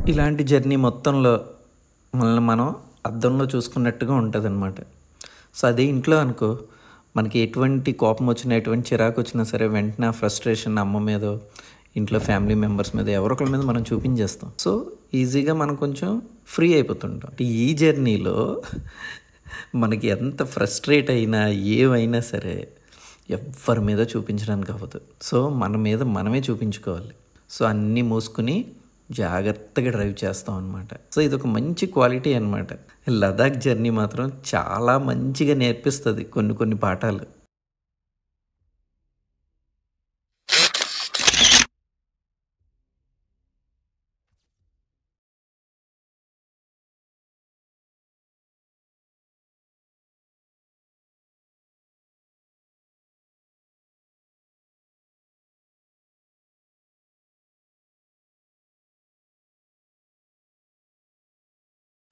ఇలాంటి జర్నీ మొత్తంలో మనల్ని మనం అద్దంలో చూసుకున్నట్టుగా ఉంటుందన్నమాట. సో అదే ఇంట్లో అనుకో, మనకి ఎటువంటి కోపం వచ్చినా, ఎటువంటి చిరాకు వచ్చినా సరే వెంటనే ఆ ఫ్రస్ట్రేషన్ అమ్మ మీదో, ఇంట్లో ఫ్యామిలీ మెంబర్స్ మీద ఎవరో ఒకళ్ళ మీద మనం చూపించేస్తాం. సో ఈజీగా మనం కొంచెం ఫ్రీ అయిపోతుంటాం. ఈ జర్నీలో మనకి ఎంత ఫ్రస్ట్రేట్ అయినా ఏమైనా సరే ఎవ్వరి మీద చూపించడానికి అవ్వదు. సో మన మీద మనమే చూపించుకోవాలి. సో అన్నీ మూసుకుని జాగ్రత్తగా డ్రైవ్ చేస్తాం అనమాట. సో ఇదొక మంచి క్వాలిటీ అనమాట. లదాఖ్ జర్నీ మాత్రం చాలా మంచిగా నేర్పిస్తుంది కొన్ని కొన్ని పాఠాలు.